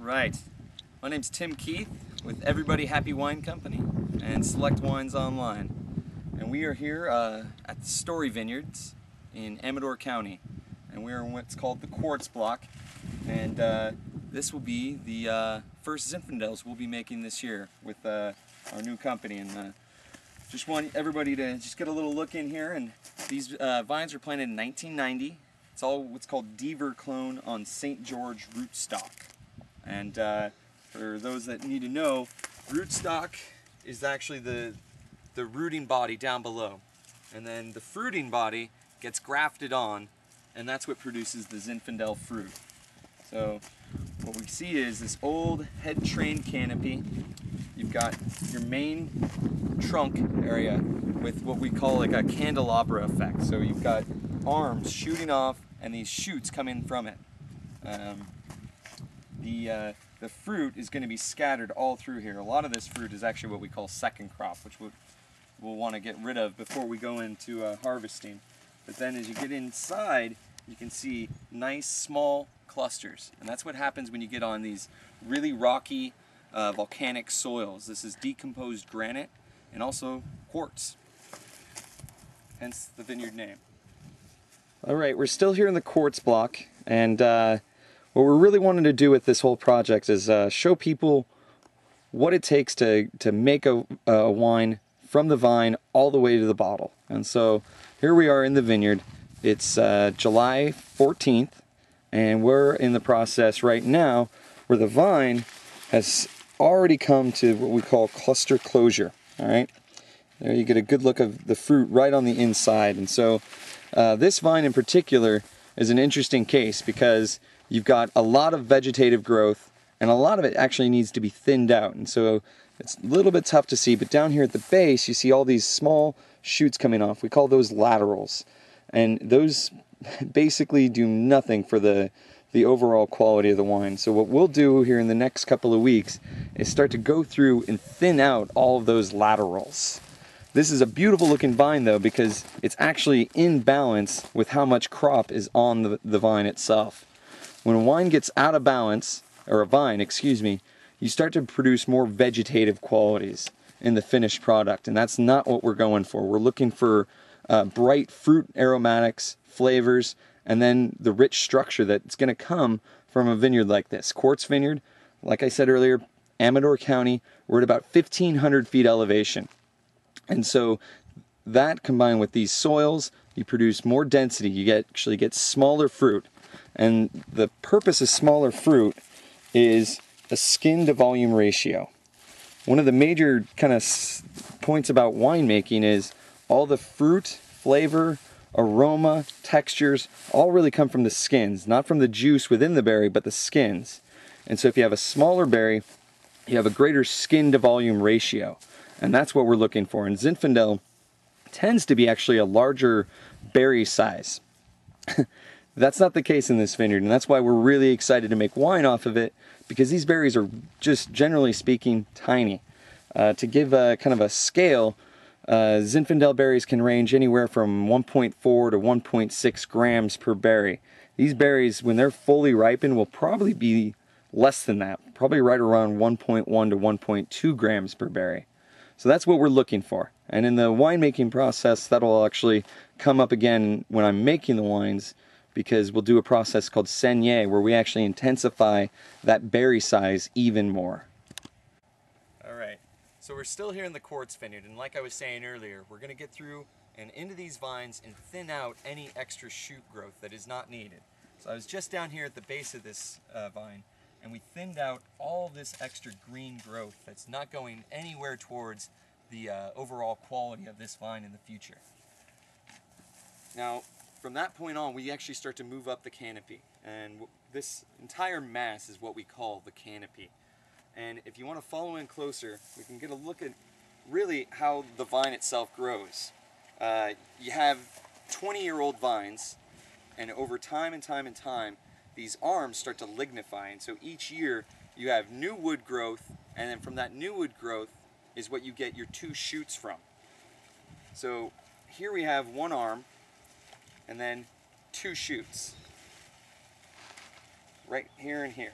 Right. My name's Tim Keith with Everybody Happy Wine Company and Select Wines Online. And we are here at the Story Vineyards in Amador County. And we are in what's called the Quartz block. And this will be the first Zinfandels we'll be making this year with our new company. And just want everybody to just get a little look in here. And these vines were planted in 1990. It's all what's called Deaver clone on St. George rootstock. And for those that need to know, rootstock is actually the rooting body down below. And then the fruiting body gets grafted on, and that's what produces the Zinfandel fruit. So what we see is this old head train canopy. You've got your main trunk area with what we call like a candelabra effect. So you've got arms shooting off and these shoots come in from it. The fruit is going to be scattered all through here. A lot of this fruit is actually what we call second crop, which we'll want to get rid of before we go into harvesting. But then as you get inside, you can see nice small clusters. And that's what happens when you get on these really rocky volcanic soils. This is decomposed granite and also quartz, hence the vineyard name. All right, we're still here in the quartz block, and what we're really wanting to do with this whole project is show people what it takes to make a wine from the vine all the way to the bottle. And so here we are in the vineyard. It's July 14th, and we're in the process right now where the vine has already come to what we call cluster closure. All right, there you get a good look of the fruit right on the inside. And so this vine in particular is an interesting case because you've got a lot of vegetative growth, and a lot of it actually needs to be thinned out. And so it's a little bit tough to see, but down here at the base, you see all these small shoots coming off. We call those laterals. And those basically do nothing for the overall quality of the wine. So what we'll do here in the next couple of weeks is start to go through and thin out all of those laterals. This is a beautiful looking vine though, because it's actually in balance with how much crop is on the vine itself. When a wine gets out of balance, or a vine, excuse me, you start to produce more vegetative qualities in the finished product, and that's not what we're going for. We're looking for bright fruit aromatics, flavors, and then the rich structure that's going to come from a vineyard like this. Quartz Vineyard, like I said earlier, Amador County, we're at about 1,500 feet elevation. And so that combined with these soils, you produce more density, you actually get smaller fruit. And the purpose of smaller fruit is a skin to volume ratio. One of the major kind of points about winemaking is all the fruit, flavor, aroma, textures, all really come from the skins, not from the juice within the berry, but the skins. And so if you have a smaller berry, you have a greater skin to volume ratio. And that's what we're looking for. And Zinfandel tends to be actually a larger berry size. That's not the case in this vineyard, and that's why we're really excited to make wine off of it, because these berries are just, generally speaking, tiny. To give a kind of a scale, Zinfandel berries can range anywhere from 1.4 to 1.6 grams per berry. These berries, when they're fully ripened, will probably be less than that, probably right around 1.1 to 1.2 grams per berry. So that's what we're looking for. And in the winemaking process, that'll actually come up again when I'm making the wines, because we'll do a process called saignée where we actually intensify that berry size even more. All right, so we're still here in the Quartz Vineyard, and like I was saying earlier, we're going to get through and into these vines and thin out any extra shoot growth that is not needed. So I was just down here at the base of this vine, and we thinned out all this extra green growth that's not going anywhere towards the overall quality of this vine in the future. Now, from that point on, we actually start to move up the canopy, and this entire mass is what we call the canopy. And if you want to follow in closer, we can get a look at really how the vine itself grows. You have 20-year-old vines, and over time and time and time, these arms start to lignify, and so each year you have new wood growth, and then from that new wood growth is what you get your two shoots from. So here we have one arm, and then two shoots, right here and here.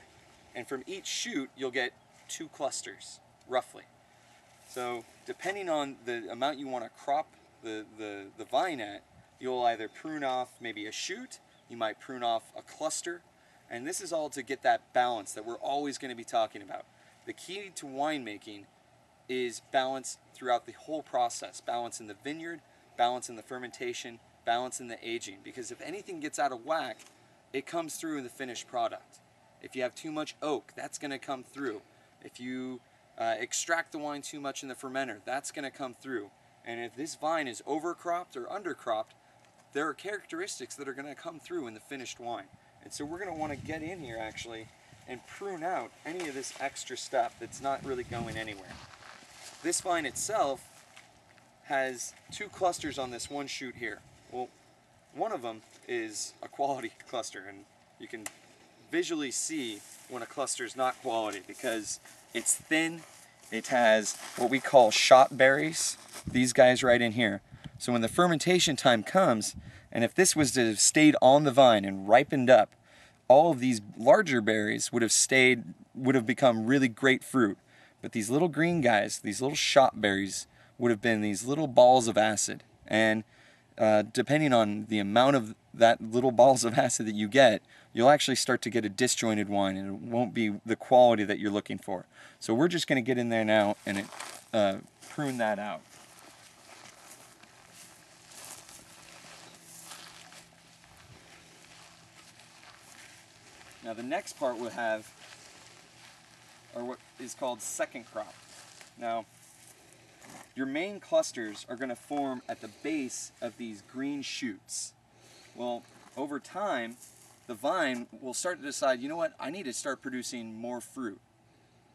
And from each shoot, you'll get 2 clusters, roughly. So depending on the amount you want to crop the vine at, you'll either prune off maybe a shoot, you might prune off a cluster, and this is all to get that balance that we're always going to be talking about. The key to winemaking is balance throughout the whole process. Balance in the vineyard, balance in the fermentation, balance in the aging. Because if anything gets out of whack, it comes through in the finished product. If you have too much oak, that's going to come through. If you extract the wine too much in the fermenter, that's going to come through. And if this vine is overcropped or undercropped, there are characteristics that are going to come through in the finished wine. And so we're going to want to get in here actually and prune out any of this extra stuff that's not really going anywhere. This vine itself has 2 clusters on this one shoot here. Well, one of them is a quality cluster, and you can visually see when a cluster is not quality because it's thin. It has what we call shot berries, these guys right in here. So when the fermentation time comes, and if this was to have stayed on the vine and ripened up, all of these larger berries would have become really great fruit. But these little green guys, these little shot berries, would have been these little balls of acid. And depending on the amount of that little balls of acid that you get, you'll actually start to get a disjointed wine, and it won't be the quality that you're looking for. So we're just going to get in there now and prune that out. Now the next part we'll have are what is called second crop. Now, your main clusters are going to form at the base of these green shoots. Well, over time, the vine will start to decide, you know what, I need to start producing more fruit.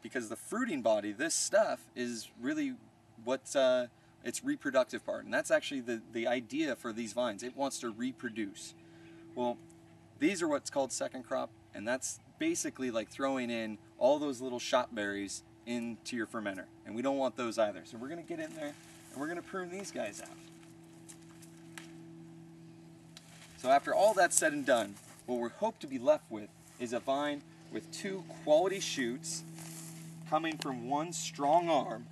Because the fruiting body, this stuff, is really what's its reproductive part. And that's actually the idea for these vines. It wants to reproduce. Well, these are what's called second crop, and that's basically like throwing in all those little shot berries into your fermenter, and we don't want those either. So we're going to get in there and we're going to prune these guys out. So after all that's said and done, what we hope to be left with is a vine with 2 quality shoots coming from one strong arm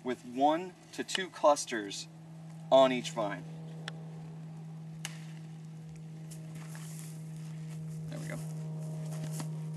with 1 to 2 clusters on each vine.